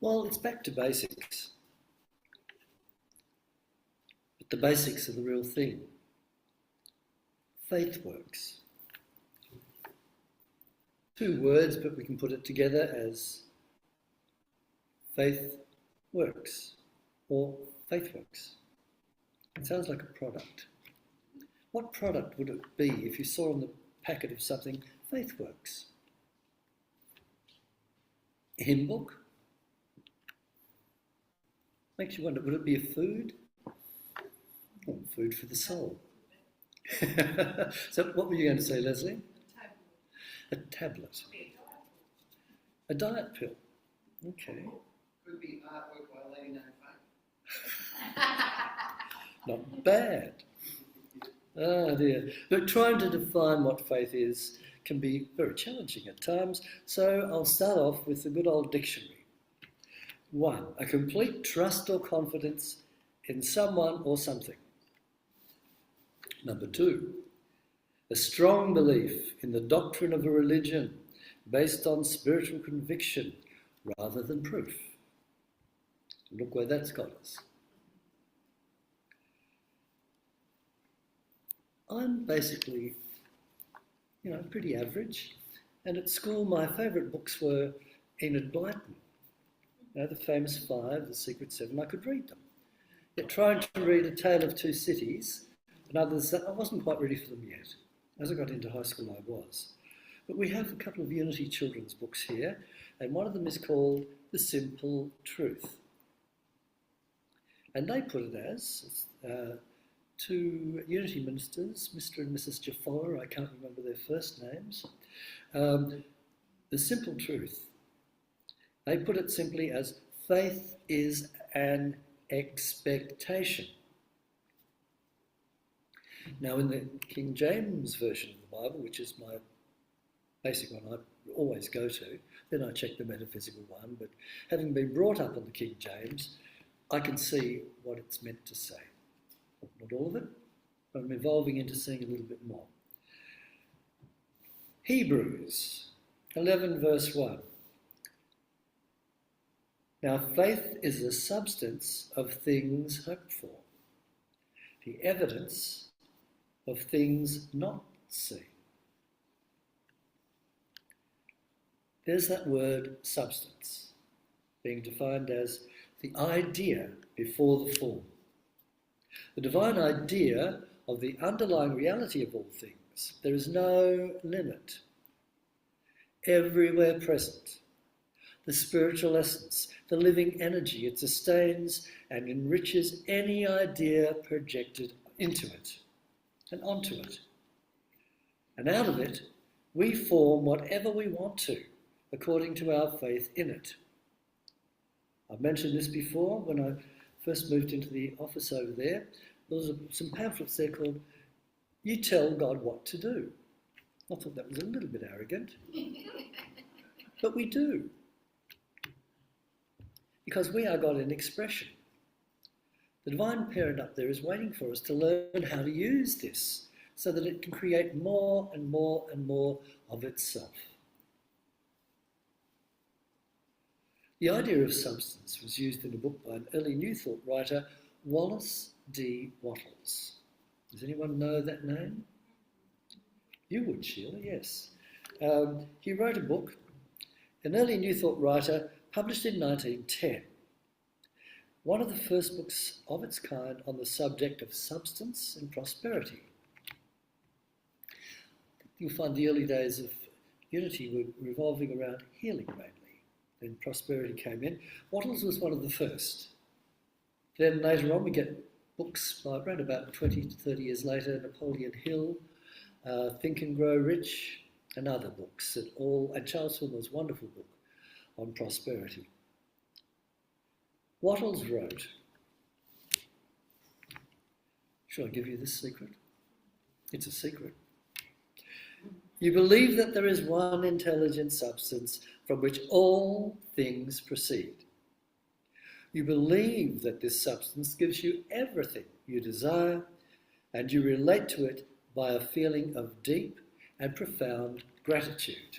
Well, it's back to basics. But the basics are the real thing. Faith works. 2 words, but we can put it together as faith works or faith works. It sounds like a product. What product would it be if you saw on the packet of something, faith works? A hymn book? Makes you wonder, would it be a food? Oh, food for the soul. So what were you going to say, Leslie? A tablet. A diet pill. Okay. Could be artwork by a lady named Faith. Not bad. Oh dear. But trying to define what faith is can be very challenging at times, so I'll start off with the good old dictionary. 1, a complete trust or confidence in someone or something. Number 2, a strong belief in the doctrine of a religion based on spiritual conviction rather than proof. Look where that's got us. I'm basically, pretty average. And at school, my favourite books were Enid Blyton. The famous 5, the Secret 7, I could read them. Yet trying to read A Tale of Two Cities and others, I wasn't quite ready for them yet. As I got into high school, I was. But we have a couple of Unity children's books here, and one of them is called The Simple Truth. And they put it as 2 Unity ministers, Mr. and Mrs. Jaffola, I can't remember their first names. The Simple Truth. They put it simply as faith is an expectation. Now in the King James Version of the Bible, which is my basic one I always go to, then I check the metaphysical one, but having been brought up on the King James, I can see what it's meant to say. Not all of it, but I'm evolving into seeing a little bit more. Hebrews 11 verse 1. Now faith is the substance of things hoped for, the evidence of things not seen. There's that word substance, being defined as the idea before the form. The divine idea of the underlying reality of all things. There is no limit. Everywhere present. The spiritual essence, the living energy, it sustains and enriches any idea projected into it and onto it. And out of it, we form whatever we want to, according to our faith in it. I've mentioned this before. When I first moved into the office over there was some pamphlets there called You Tell God What to Do. I thought that was a little bit arrogant. But we do. Because we are God in expression. The divine parent up there is waiting for us to learn how to use this so that it can create more and more and more of itself. The idea of substance was used in a book by an early New Thought writer, Wallace D. Wattles. Does anyone know that name? You would, Sheila, yes. He wrote a book, an early New Thought writer, published in 1910. One of the first books of its kind on the subject of substance and prosperity. You'll find the early days of Unity were revolving around healing mainly. Then prosperity came in. Wattles was one of the first. Then later on we get books by around about 20 to 30 years later, Napoleon Hill, Think and Grow Rich, and other books and Charles Fulmer's wonderful book on prosperity. Wattles wrote, shall I give you this secret? It's a secret. You believe that there is one intelligent substance from which all things proceed. You believe that this substance gives you everything you desire, and you relate to it by a feeling of deep and profound gratitude.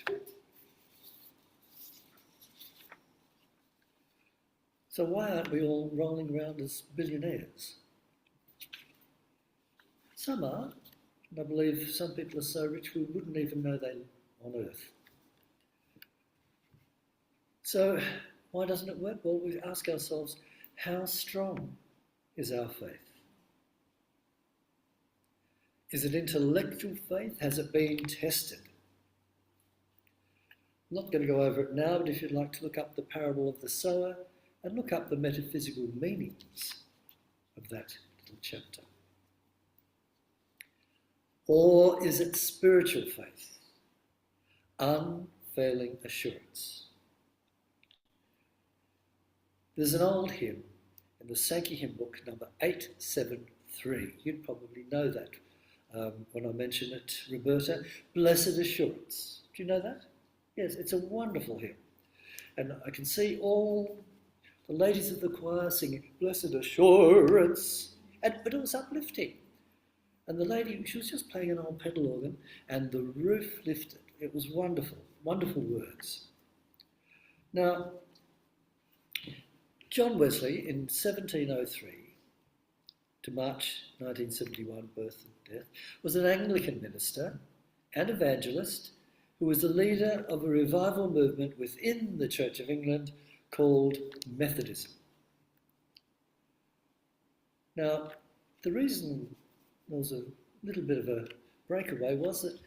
So why aren't we all rolling around as billionaires? Some are, and I believe some people are so rich we wouldn't even know they're on earth. So why doesn't it work? Well, we ask ourselves, how strong is our faith? Is it intellectual faith? Has it been tested? I'm not going to go over it now, but if you'd like to look up the parable of the sower and look up the metaphysical meanings of that little chapter. Or is it spiritual faith? Unfailing assurance. There's an old hymn in the Sankey hymn book, number 873. You'd probably know that when I mention it, Roberta. Blessed Assurance. Do you know that? Yes, it's a wonderful hymn. And I can see all the ladies of the choir singing, Blessed Assurance. But it was uplifting. And the lady, she was just playing an old pedal organ, and the roof lifted. It was wonderful, wonderful words. Now, John Wesley, in 1703 to March 1971, birth and death, was an Anglican minister and evangelist who was the leader of a revival movement within the Church of England called Methodism. Now, the reason there was a little bit of a breakaway was that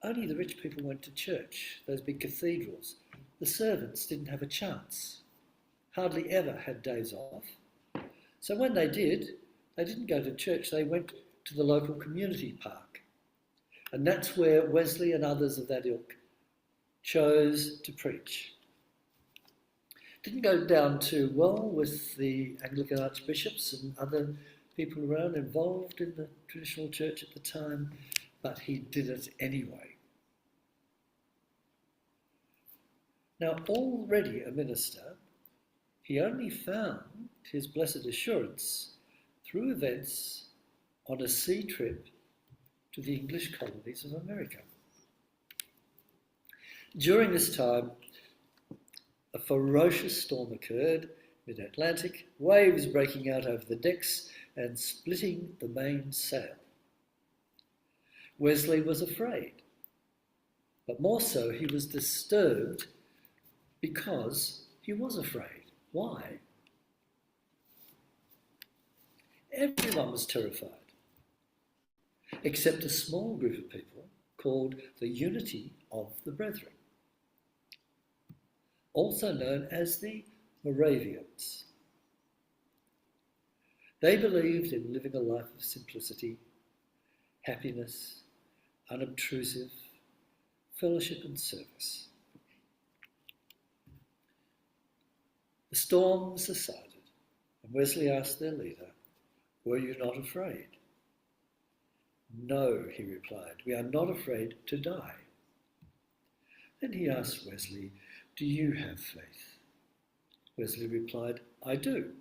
only the rich people went to church, those big cathedrals. The servants didn't have a chance, hardly ever had days off. So when they did, they didn't go to church, they went to the local community park. And that's where Wesley and others of that ilk chose to preach. Didn't go down too well with the Anglican archbishops and other people around involved in the traditional church at the time, but he did it anyway. Now, already a minister, he only found his blessed assurance through events on a sea trip to the English colonies of America. During this time, a ferocious storm occurred mid-Atlantic, waves breaking out over the decks and splitting the mainsail. Wesley was afraid, but more so he was disturbed because he was afraid. Why? Everyone was terrified, except a small group of people called the Unity of the Brethren, also known as the Moravians. They believed in living a life of simplicity, happiness, unobtrusive, fellowship and service. The storm subsided, and Wesley asked their leader, "Were you not afraid?" "No," he replied, "we are not afraid to die." Then he asked Wesley, "Do you have faith?" Wesley replied, "I do."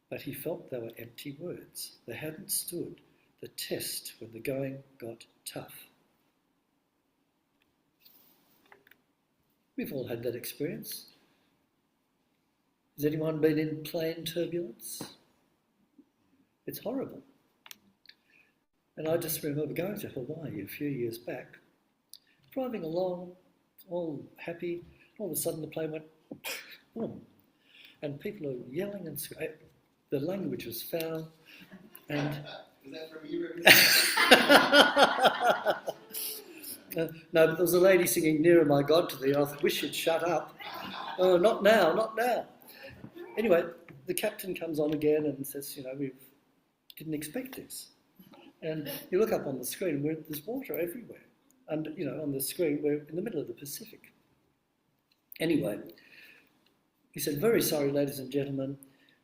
But he felt they were empty words. They hadn't stood the test when the going got tough. We've all had that experience. Has anyone been in plane turbulence? It's horrible. And I just remember going to Hawaii a few years back, driving along, all happy, all of a sudden the plane went boom, and people are yelling and screaming. The language was foul, and Is that from you, Rev Bill? no, but there was a lady singing "Nearer My God" to thee. I wish she'd shut up. Oh, not now, not now. Anyway, the captain comes on again and says, we didn't expect this. And you look up on the screen, there's water everywhere. And, on the screen, we're in the middle of the Pacific. Anyway, he said, "Very sorry, ladies and gentlemen,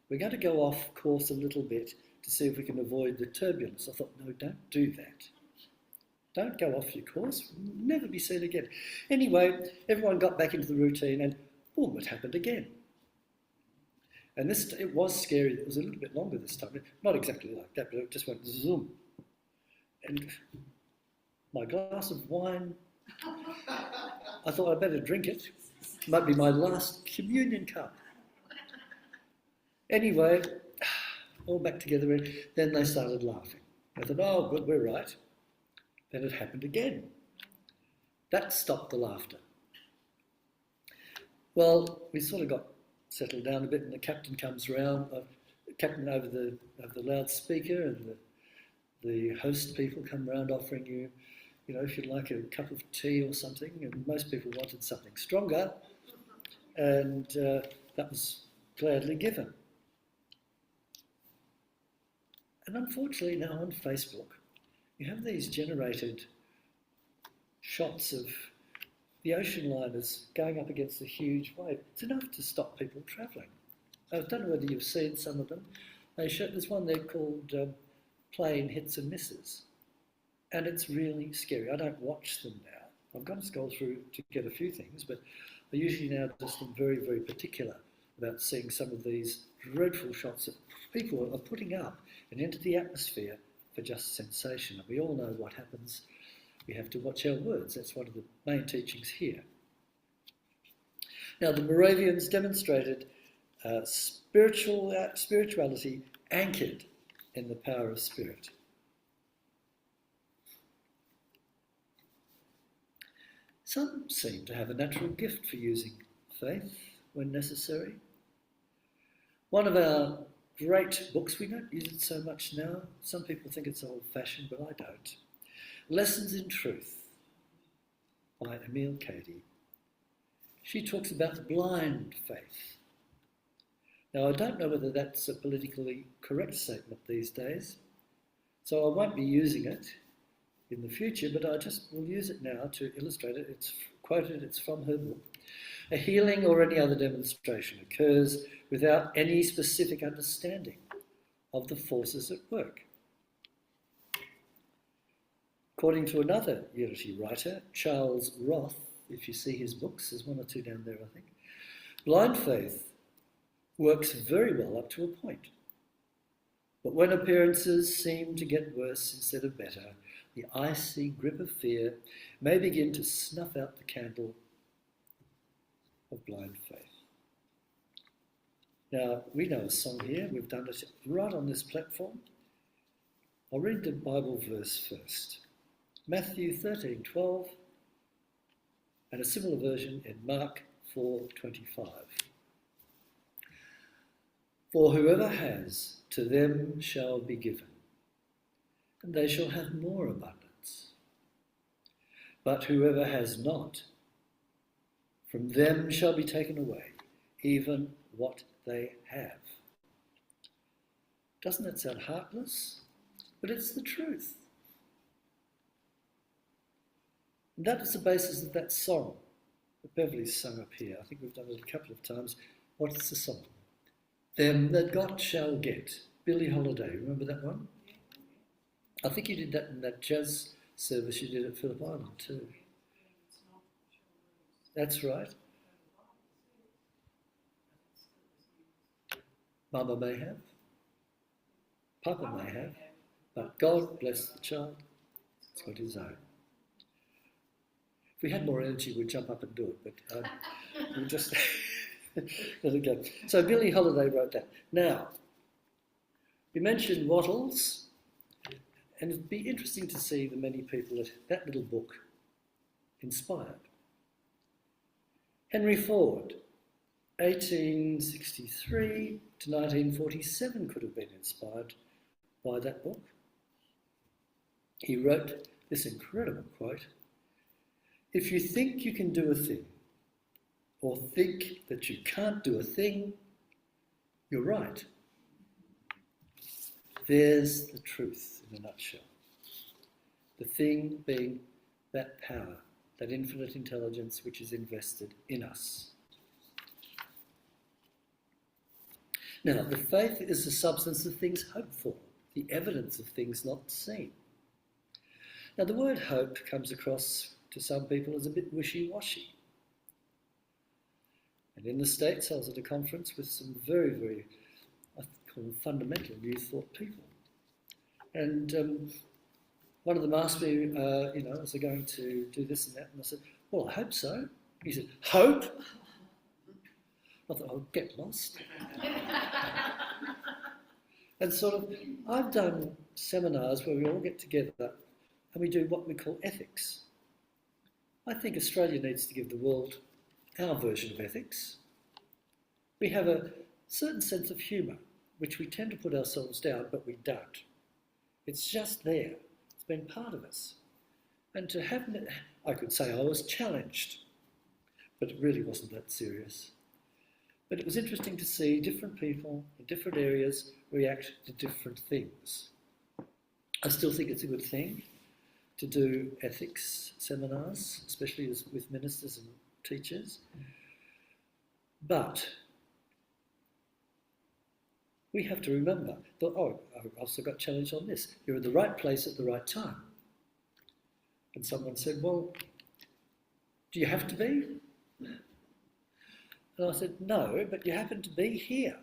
we're going to go off course a little bit to see if we can avoid the turbulence." I thought, no, don't do that. Don't go off your course. Never be seen again. Anyway, everyone got back into the routine and boom, it happened again. And it was scary. It was a little bit longer this time. Not exactly like that, but it just went zoom. And my glass of wine, I thought I'd better drink it. Might be my last communion cup. Anyway, all back together, and then they started laughing. I thought, oh, good, we're right. Then it happened again. That stopped the laughter. Well, we sort of got settled down a bit, and the captain comes round, captain over the loudspeaker, and the host people come round offering you, if you'd like a cup of tea or something, and most people wanted something stronger, and that was gladly given. And unfortunately now on Facebook, you have these generated shots of the ocean liners going up against a huge wave. It's enough to stop people travelling. I don't know whether you've seen some of them. There's one there called Plane Hits and Misses. And it's really scary. I don't watch them now. I've got to scroll through to get a few things, but I usually now just am very, very particular about seeing some of these dreadful shots that people are putting up and into the atmosphere for just sensation. And we all know what happens. We have to watch our words. That's one of the main teachings here. Now, the Moravians demonstrated spirituality anchored in the power of spirit. Some seem to have a natural gift for using faith when necessary. One of our great books, we don't use it so much now. Some people think it's old-fashioned, but I don't. Lessons in Truth by Emile Cady. She talks about blind faith. Now, I don't know whether that's a politically correct statement these days, so I won't be using it in the future, but I just will use it now to illustrate it. It's quoted, it's from her book. A healing or any other demonstration occurs without any specific understanding of the forces at work. According to another Unity writer, Charles Roth, if you see his books, there's one or two down there, I think, blind faith works very well up to a point. But when appearances seem to get worse instead of better, the icy grip of fear may begin to snuff out the candle of blind faith. Now, we know a song here. We've done it right on this platform. I'll read the Bible verse first. Matthew 13:12, and a similar version in Mark 4:25. For whoever has, to them shall be given, and they shall have more abundance. But whoever has not, from them shall be taken away, even what they have. Doesn't that sound heartless? But it's the truth. And that is the basis of that song that Beverly's sung up here. I think we've done it a couple of times. What's the song? Them that got shall get. Billie Holiday, remember that one? I think you did that in that jazz service you did at Phillip Island too. That's right. Mama may have, Papa may have, but God bless the child, it's got his own. If we had more energy, we'd jump up and do it, but we'll just let it go. So Billie Holiday wrote that. Now, we mentioned Wattles, and it'd be interesting to see the many people that little book inspired. Henry Ford, 1863 to 1947 could have been inspired by that book. He wrote this incredible quote: if you think you can do a thing, or think that you can't do a thing, you're right. There's the truth in a nutshell. The thing being that power, that infinite intelligence which is invested in us. Now, the faith is the substance of things hoped for, the evidence of things not seen. Now, the word hope comes across to some people as a bit wishy-washy. And in the States, I was at a conference with some very, very, I call them fundamental New Thought people. And one of them asked me, was I going to do this and that? And I said, well, I hope so. He said, hope? I thought, I'll get lost. And sort of, I've done seminars where we all get together and we do what we call ethics. I think Australia needs to give the world our version of ethics. We have a certain sense of humour, which we tend to put ourselves down, but we don't. It's just there. It's been part of us. And to have, I could say I was challenged, but it really wasn't that serious. But it was interesting to see different people in different areas react to different things. I still think it's a good thing to do ethics seminars, especially with ministers and teachers. But we have to remember that, I also got challenged on this. You're in the right place at the right time. And someone said, well, do you have to be? And I said, no, but you happen to be here.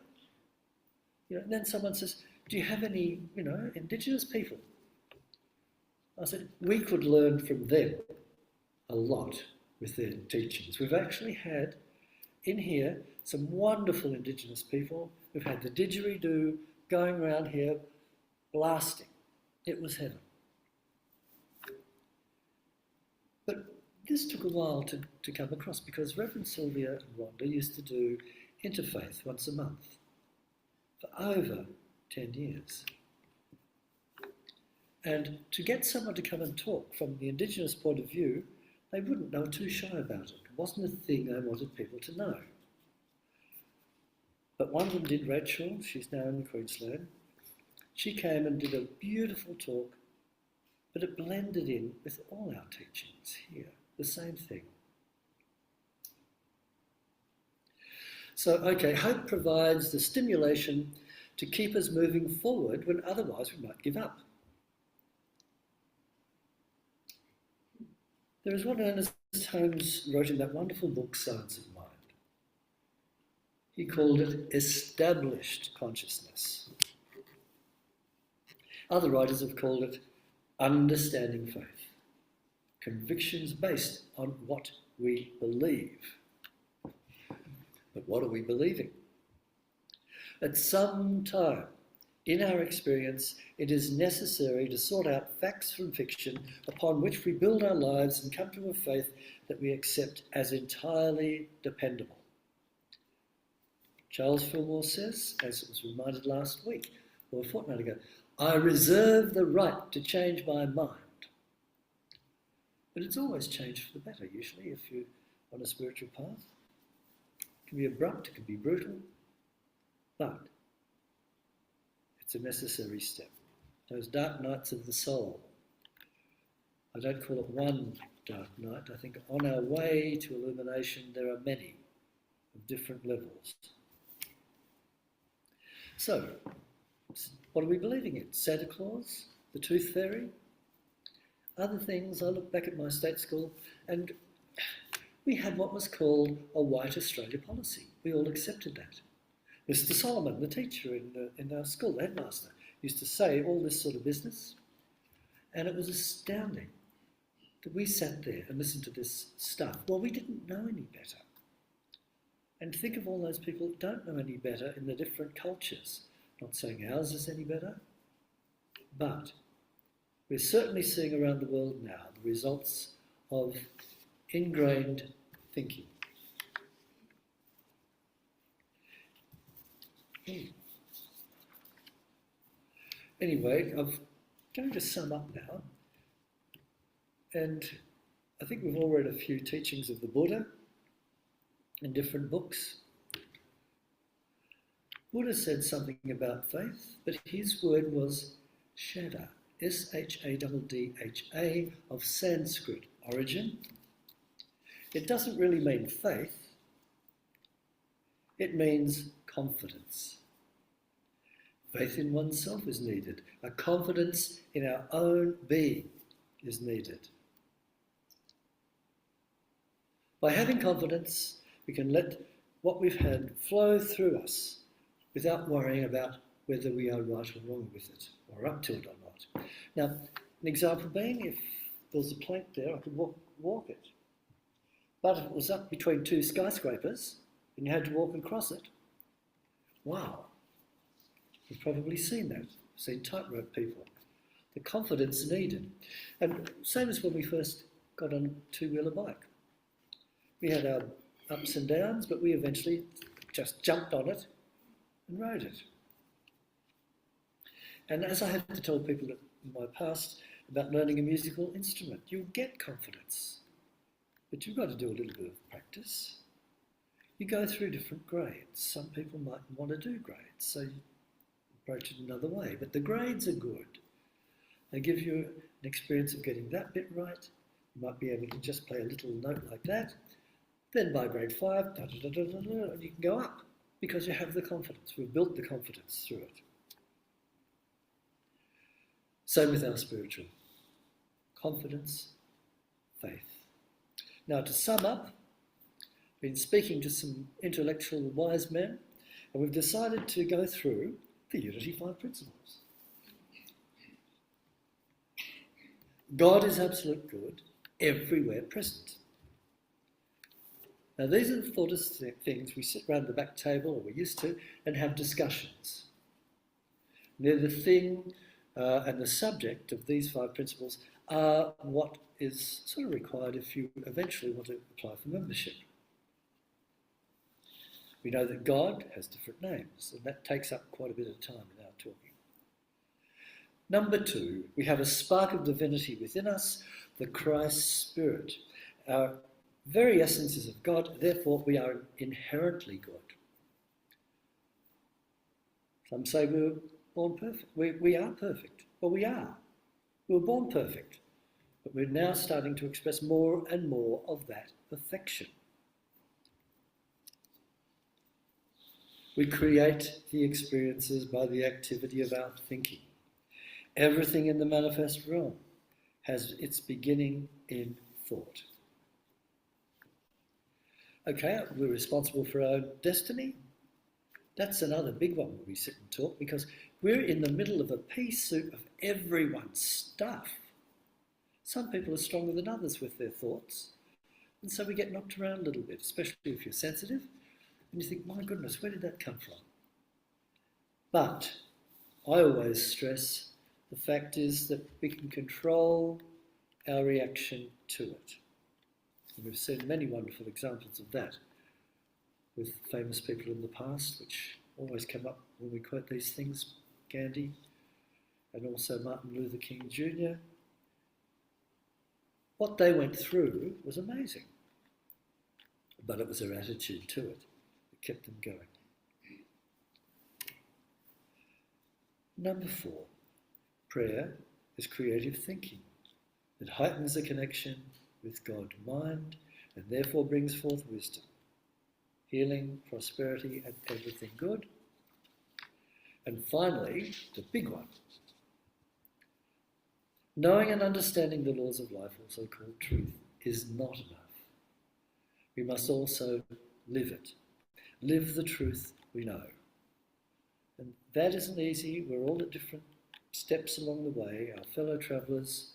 And then someone says, do you have any, Indigenous people? I said, we could learn from them a lot with their teachings. We've actually had in here some wonderful Indigenous people who've had the didgeridoo going around here blasting. It was heaven. But this took a while to come across because Reverend Sylvia and Rhonda used to do interfaith once a month for over 10 years. And to get someone to come and talk from the Indigenous point of view, they wouldn't know, too shy about it. It wasn't a thing I wanted people to know. But one of them did, Rachel, she's now in Queensland. She came and did a beautiful talk, but it blended in with all our teachings here, the same thing. So, okay, hope provides the stimulation to keep us moving forward when otherwise we might give up. There is what Ernest Holmes wrote in that wonderful book, Science of Mind. He called it established consciousness. Other writers have called it understanding faith, convictions based on what we believe. But what are we believing? At some time in our experience, it is necessary to sort out facts from fiction upon which we build our lives and come to a faith that we accept as entirely dependable. Charles Fillmore says, as it was reminded last week or a fortnight ago, I reserve the right to change my mind. But it's always changed for the better, usually, if you're on a spiritual path. It can be abrupt, it can be brutal, but it's a necessary step. Those dark nights of the soul. I don't call it one dark night. I think on our way to illumination, there are many of different levels. So, what are we believing in? Santa Claus? The Tooth Fairy? Other things, I look back at my state school and we had what was called a white Australia policy. We all accepted that. Mr. Solomon, the teacher in our school, the headmaster, used to say all this sort of business. And it was astounding that we sat there and listened to this stuff. Well, we didn't know any better. And think of all those people that don't know any better in the different cultures. Not saying ours is any better, but we're certainly seeing around the world now the results of ingrained thinking. Anyway, I'm going to sum up now. And I think we've all read a few teachings of the Buddha in different books. Buddha said something about faith, but his word was Shada, S-H-A-D-D-H-A, of Sanskrit origin. It doesn't really mean faith. It means confidence. Faith in oneself is needed. A confidence in our own being is needed. By having confidence, we can let what we've had flow through us without worrying about whether we are right or wrong with it, or up to it or not. Now, an example being, if there was a plank there, I could walk it. But if it was up between two skyscrapers, and you had to walk across it, wow, You've probably seen that, seen tightrope people. The confidence needed. And same as when we first got on a two-wheeler bike. We had our ups and downs, but we eventually just jumped on it and rode it. And as I have to tell people in my past about learning a musical instrument, you'll get confidence, but you've got to do a little bit of practice. You go through different grades. Some people might want to do grades, so you approach it another way. But the grades are good. They give you an experience of getting that bit right. You might be able to just play a little note like that. Then by grade 5, you can go up because you have the confidence. We've built the confidence through it. Same with our spiritual. Confidence, faith. Now to sum up, I've been speaking to some intellectual wise men, and we've decided to go through the Unity 5 principles. God is absolute good, everywhere present. Now these are the sort of things we sit around the back table, or we used to, and have discussions. They're the thing and the subject of these 5 principles are what is sort of required if you eventually want to apply for membership. We know that God has different names, and that takes up quite a bit of time in our talking. Number 2, we have a spark of divinity within us, the Christ Spirit. Our very essence is of God, therefore we are inherently God. Some say we were born perfect. We are perfect. Well, we are. We were born perfect. But we're now starting to express more and more of that perfection. We create the experiences by the activity of our thinking. Everything in the manifest realm has its beginning in thought. Okay, we're responsible for our own destiny. That's another big one where we sit and talk because we're in the middle of a pea soup of everyone's stuff. Some people are stronger than others with their thoughts, and so we get knocked around a little bit, especially if you're sensitive, and you think, my goodness, where did that come from? But I always stress the fact is that we can control our reaction to it. And we've seen many wonderful examples of that with famous people in the past, which always come up when we quote these things, Gandhi and also Martin Luther King Jr. What they went through was amazing, but it was their attitude to it that kept them going. Number 4, prayer is creative thinking. It heightens the connection with God mind and therefore brings forth wisdom, healing, prosperity, and everything good. And finally, the big one. Knowing and understanding the laws of life, also called truth, is not enough. We must also live it. Live the truth we know. And that isn't easy. We're all at different steps along the way. Our fellow travellers,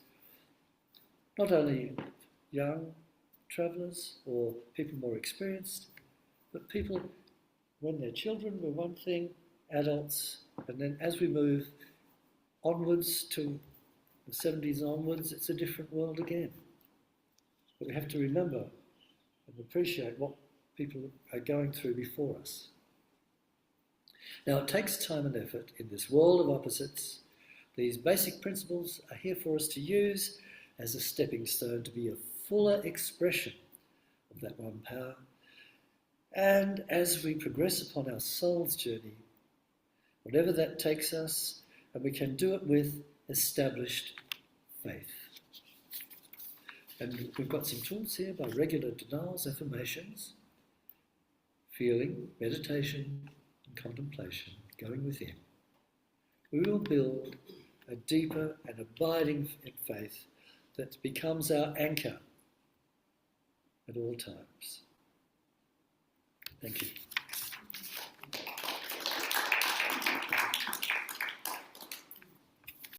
not only young travellers or people more experienced, but people, when they're children, we're one thing, adults, and then as we move onwards to the 70s onwards, it's a different world again. But we have to remember and appreciate what people are going through before us. Now, it takes time and effort in this world of opposites. These basic principles are here for us to use as a stepping stone to be a fuller expression of that one power. And as we progress upon our soul's journey, whatever that takes us, and we can do it with established faith. And we've got some tools here by regular denials, affirmations, feeling, meditation, and contemplation, going within. We will build a deeper and abiding faith that becomes our anchor at all times. Thank you.